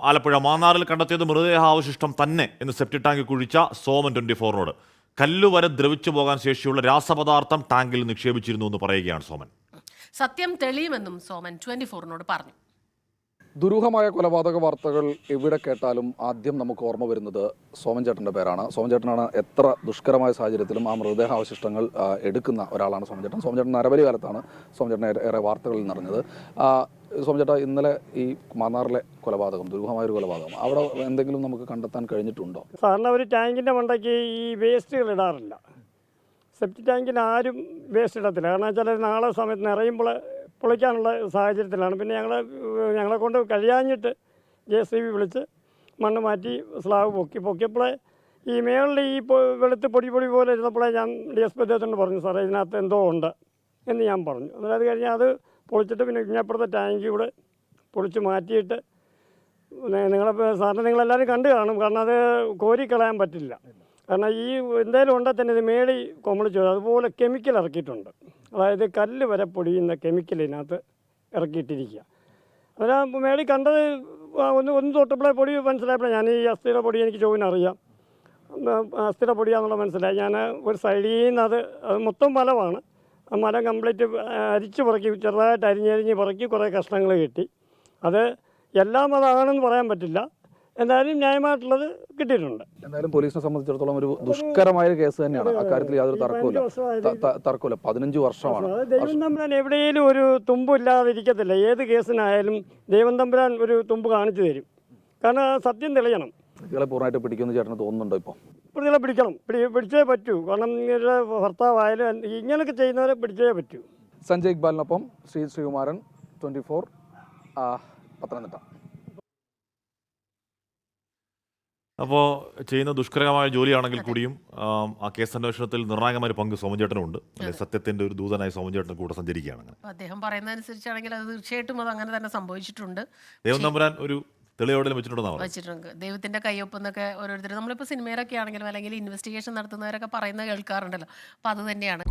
ആലപ്പുഴ മാന്നാറിൽ കണ്ടെത്തിയത് മൃതദേഹാവശിഷ്ടം തന്നെ എന്ന് സെപ്റ്റി ടാങ്ക് കുഴിച്ച സോമൻ 24നോട്. കല്ലുവരെ ദ്രവിച്ചു പോകാൻ ശേഷിയുള്ള രാസപദാർത്ഥം ടാങ്കിൽ നിക്ഷേപിച്ചിരുന്നു എന്ന് പറയുകയാണ് സോമൻ. സത്യം തെളിയുമെന്നും സോമൻ 24നോട് പറഞ്ഞു. ദുരൂഹമായ കൊലപാതക വാർത്തകൾ എവിടെ കേട്ടാലും ആദ്യം നമുക്ക് ഓർമ്മ വരുന്നത് സോമൻ ചേട്ടൻ്റെ പേരാണ്. സോമൻ ചേട്ടനാണ് എത്ര ദുഷ്കരമായ സാഹചര്യത്തിലും ആ മൃതദേഹാവശിഷ്ടങ്ങൾ എടുക്കുന്ന ഒരാളാണ് സോമൻ ചേട്ടൻ. സോമൻ ചേട്ടൻ നരബലി കാലത്താണ് സോമൻ ചേട്ടൻ ഏറെ വാർത്തകളിൽ നിറഞ്ഞത്. സോമൻ ചേട്ടാ, ഇന്നലെ ഈ മാന്നാറിലെ കൊലപാതകം, ദുരൂഹമായൊരു കൊലപാതകം, അവിടെ എന്തെങ്കിലും നമുക്ക് കണ്ടെത്താൻ കഴിഞ്ഞിട്ടുണ്ടോ? സാറിന് ഒരു ടാങ്കിൻ്റെ മണ്ടയ്ക്ക് ഈ വേസ്റ്റുകൾ ഇടാറില്ല. സെപ്റ്റി ടാങ്കിൽ ആരും വേസ്റ്റ് ഇടത്തില്ല. കാരണം വെച്ചാൽ നാളെ സമയത്ത് നിറയുമ്പോൾ പൊളിക്കാനുള്ള സാഹചര്യത്തിലാണ്. പിന്നെ ഞങ്ങളെ കൊണ്ട് കഴിയാഞ്ഞിട്ട് JCB വിളിച്ച് മണ്ണ് മാറ്റി സ്ലാബ് പൊക്കിയപ്പോൾ ഈ മേളിൽ ഈ വെളുത്ത് പൊടി പോലെ ഇരുന്നപ്പോഴേ ഞാൻ DSP അദ്ദേഹത്തോട് പറഞ്ഞു, സാറേ ഇതിനകത്ത് എന്തോ ഉണ്ട് എന്ന് ഞാൻ പറഞ്ഞു. അതായത് കഴിഞ്ഞാൽ അത് പൊളിച്ചിട്ട് പിന്നെ ഇങ്ങപ്പുറത്തെ ടാങ്കി കൂടെ പൊളിച്ച് മാറ്റിയിട്ട് നിങ്ങളെല്ലാവരും കണ്ടു കാണും. കാരണം അത് കോരിക്കളയാൻ പറ്റില്ല. കാരണം ഈ എന്തായാലും ഉണ്ടെങ്കിൽ തന്നെ ഇത് മേളി കൊമളിച്ചു. അതുപോലെ കെമിക്കൽ ഇറക്കിയിട്ടുണ്ട്. അതായത് കല്ല് വരെ പൊടിയുന്ന കെമിക്കൽ ഇതിനകത്ത് ഇറക്കിയിട്ടിരിക്കുക. അതായത് മേളി കണ്ടത് ഒന്ന് തൊട്ടപ്പോഴേ പൊടി മനസ്സിലായപ്പോഴേ ഞാൻ ഈ അസ്ഥിയുടെ പൊടി എനിക്ക് ചോദിനറിയാം. അസ്ഥിയുടെ പൊടിയാണെന്നുള്ള മനസ്സിലായി. ഞാൻ ഒരു സൈഡിൽ നിന്ന് അത് മൊത്തം മലമാണ്. ആ മല കംപ്ലീറ്റ് അരിച്ച് പറക്കി, ചെറുതായിട്ട് അരിഞ്ഞരിഞ്ഞ് പറക്കി കുറേ കഷ്ണങ്ങൾ കിട്ടി. അത് എല്ലാം അതാണെന്ന് പറയാൻ പറ്റില്ല. എന്തായാലും ന്യായമായിട്ടുള്ളത് കിട്ടിയിട്ടുണ്ട്. എന്തായാലും പോലീസിനെ സംബന്ധിച്ചിടത്തോളം ഒരു ദുഷ്കരമായ കേസ് തന്നെയാണ്. അക്കാര്യത്തിൽ യാതൊരു തർക്കമില്ല. 15 വർഷമാണ്. ദൈവം തമ്പുരാൻ എവിടെയെങ്കിലും ഒരു തുമ്പില്ലാതിരിക്കത്തില്ല. ഏത് കേസിനായാലും ദൈവം തമ്പുരാൻ ഒരു തുമ്പ് കാണിച്ചു തരും. കാരണം സത്യം തെളിയണം. പ്രതികളെ പൂർണ്ണമായിട്ട് പിടിക്കുമെന്ന് ചേട്ടന് തോന്നുന്നുണ്ടോ? ഇപ്പോൾ പ്രതികളെ പിടിക്കണം, പിടിച്ചേ പറ്റൂ. കാരണം ഇങ്ങനെ ഭർത്താവായാലും ഇങ്ങനെയൊക്കെ ചെയ്യുന്നവരെ പിടിച്ചേ പറ്റൂ. സഞ്ജയ് ഇക്ബാലിനൊപ്പം ശ്രീകുമാരൻ, 24 പത്തനംതിട്ട. അപ്പോൾ ചെയ്യുന്ന ദുഷ്കരമായ ജോലിയാണെങ്കിൽ കൂടിയും ആ കേസ് അന്വേഷണത്തിൽ നിർണായകമായ പങ്ക് സോമൻ ചേട്ടനുണ്ട്. സത്യത്തിന്റെ ഒരു ദൂതനായി സോമൻ ചേട്ടൻ കൂടെ സഞ്ചരിക്കുകയാണ്. അദ്ദേഹം പറയുന്നതനുസരിച്ചാണെങ്കിൽ അത് തീർച്ചയായിട്ടും അത് അങ്ങനെ തന്നെ സംഭവിച്ചിട്ടുണ്ട്. ദൈവം തമ്പുരാൻ ഒരു തെളിവെവിടെയും വെച്ചിട്ടുണ്ട്. ദൈവത്തിന്റെ കയ്യൊപ്പം എന്നൊക്കെ ഓരോരുത്തർ നമ്മളിപ്പോൾ സിനിമയിലൊക്കെ ആണെങ്കിലും അല്ലെങ്കിൽ ഇൻവെസ്റ്റിഗേഷൻ നടത്തുന്നവരൊക്കെ പറയുന്നത് കേൾക്കാറുണ്ടല്ലോ. അപ്പോൾ അത് തന്നെയാണ്.